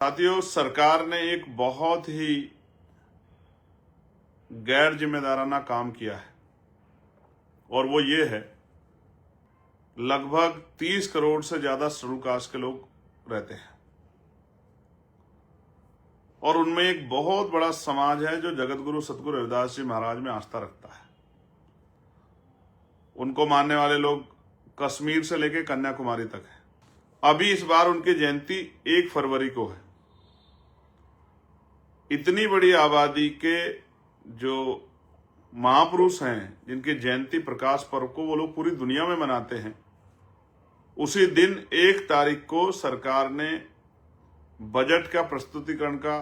साथियों, सरकार ने एक बहुत ही गैर जिम्मेदाराना काम किया है और वो ये है, लगभग 30 करोड़ से ज्यादा शेड्यूल कास्ट के लोग रहते हैं और उनमें एक बहुत बड़ा समाज है जो जगत गुरु सतगुरु रविदास जी महाराज में आस्था रखता है। उनको मानने वाले लोग कश्मीर से लेकर कन्याकुमारी तक है। अभी इस बार उनकी जयंती 1 फरवरी को है। इतनी बड़ी आबादी के जो महापुरुष हैं जिनकी जयंती प्रकाश पर्व को वो लोग पूरी दुनिया में मनाते हैं, उसी दिन 1 तारीख को सरकार ने बजट का प्रस्तुतिकरण का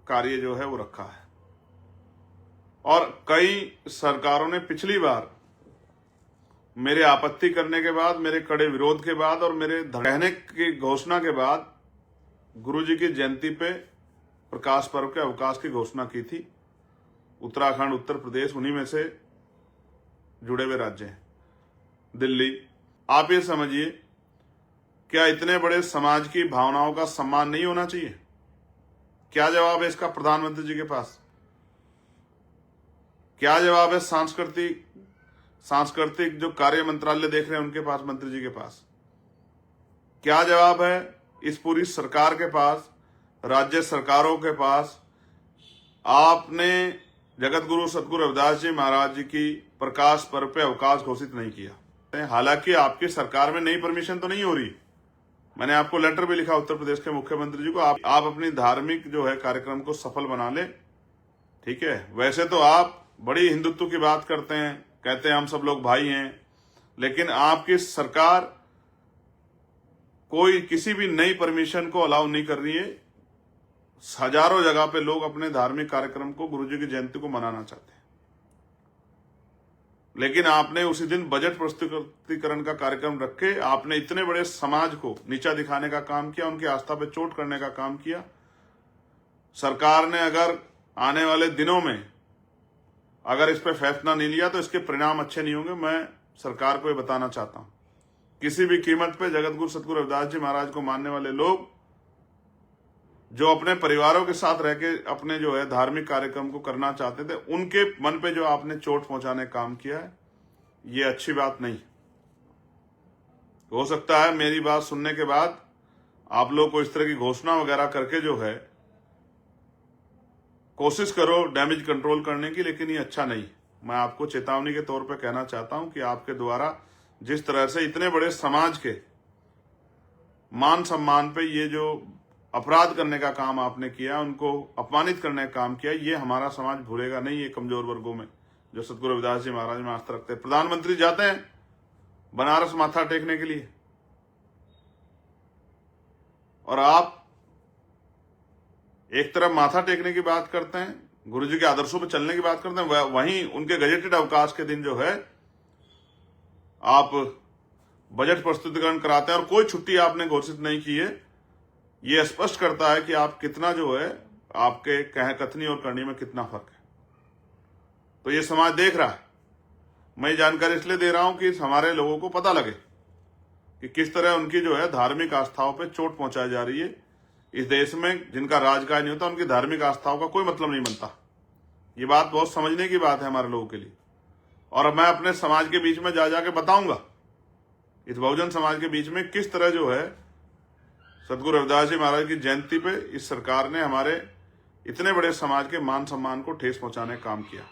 कार्य जो है वो रखा है। और कई सरकारों ने पिछली बार मेरे आपत्ति करने के बाद, मेरे कड़े विरोध के बाद और मेरे कहने की घोषणा के बाद गुरुजी की जयंती पे प्रकाश पर्व के अवकाश की घोषणा की थी। उत्तराखंड, उत्तर प्रदेश उन्हीं में से जुड़े हुए राज्य हैं। दिल्ली, आप ये समझिए, क्या इतने बड़े समाज की भावनाओं का सम्मान नहीं होना चाहिए? क्या जवाब है इसका प्रधानमंत्री जी के पास? क्या जवाब है सांस्कृतिक जो कार्य मंत्रालय देख रहे हैं उनके पास, मंत्री जी के पास? क्या जवाब है इस पूरी सरकार के पास, राज्य सरकारों के पास? आपने जगत गुरु सतगुरु रविदास जी महाराज जी की प्रकाश पर्व पे अवकाश घोषित नहीं किया। हालांकि आपकी सरकार में नई परमिशन तो नहीं हो रही। मैंने आपको लेटर भी लिखा उत्तर प्रदेश के मुख्यमंत्री जी को, आप अपनी धार्मिक जो है कार्यक्रम को सफल बना ले। ठीक है, वैसे तो आप बड़ी हिंदुत्व की बात करते हैं, कहते हैं हम सब लोग भाई हैं, लेकिन आपकी सरकार कोई किसी भी नई परमिशन को अलाउ नहीं कर रही है। हजारों जगह पे लोग अपने धार्मिक कार्यक्रम को, गुरुजी की जयंती को मनाना चाहते हैं, लेकिन आपने उसी दिन बजट प्रस्तुतिकरण का कार्यक्रम रख के आपने इतने बड़े समाज को नीचा दिखाने का काम किया, उनकी आस्था पे चोट करने का काम किया। सरकार ने अगर आने वाले दिनों में अगर इस पे फैसला नहीं लिया तो इसके परिणाम अच्छे नहीं होंगे। मैं सरकार को ये बताना चाहता हूं, किसी भी कीमत पे जगत गुरु सतगुरु रविदास जी महाराज को मानने वाले लोग जो अपने परिवारों के साथ रह के अपने जो है धार्मिक कार्यक्रम को करना चाहते थे, उनके मन पे जो आपने चोट पहुंचाने का काम किया है, ये अच्छी बात नहीं। हो सकता है मेरी बात सुनने के बाद आप लोग को इस तरह की घोषणा वगैरह करके जो है कोशिश करो डैमेज कंट्रोल करने की, लेकिन ये अच्छा नहीं। मैं आपको चेतावनी के तौर पे कहना चाहता हूं कि आपके द्वारा जिस तरह से इतने बड़े समाज के मान सम्मान पे ये जो अपराध करने का काम आपने किया, उनको अपमानित करने का काम किया, ये हमारा समाज भूलेगा नहीं। ये कमजोर वर्गों में जो सतगुरु रविदास जी महाराज में आस्था रखते हैं। प्रधानमंत्री जाते हैं बनारस माथा टेकने के लिए और आप एक तरफ माथा टेकने की बात करते हैं, गुरुजी के आदर्शों पर चलने की बात करते हैं, वहीं उनके गजेटेड अवकाश के दिन जो है आप बजट प्रस्तुतिकरण कराते हैं और कोई छुट्टी आपने घोषित नहीं की है। ये स्पष्ट करता है कि आप कितना जो है आपके कथनी और करनी में कितना फर्क है। तो ये समाज देख रहा है। मैं जानकारी इसलिए दे रहा हूं कि हमारे लोगों को पता लगे कि किस तरह उनकी जो है धार्मिक आस्थाओं पे चोट पहुंचाई जा रही है। इस देश में जिनका राजकाज नहीं होता, उनकी धार्मिक आस्थाओं का कोई मतलब नहीं बनता। ये बात बहुत समझने की बात है हमारे लोगों के लिए। और मैं अपने समाज के बीच में जा जाके बताऊंगा, इस बहुजन समाज के बीच में किस तरह जो है सतगुरु रविदास जी महाराज की जयंती पे इस सरकार ने हमारे इतने बड़े समाज के मान सम्मान को ठेस पहुंचाने का काम किया।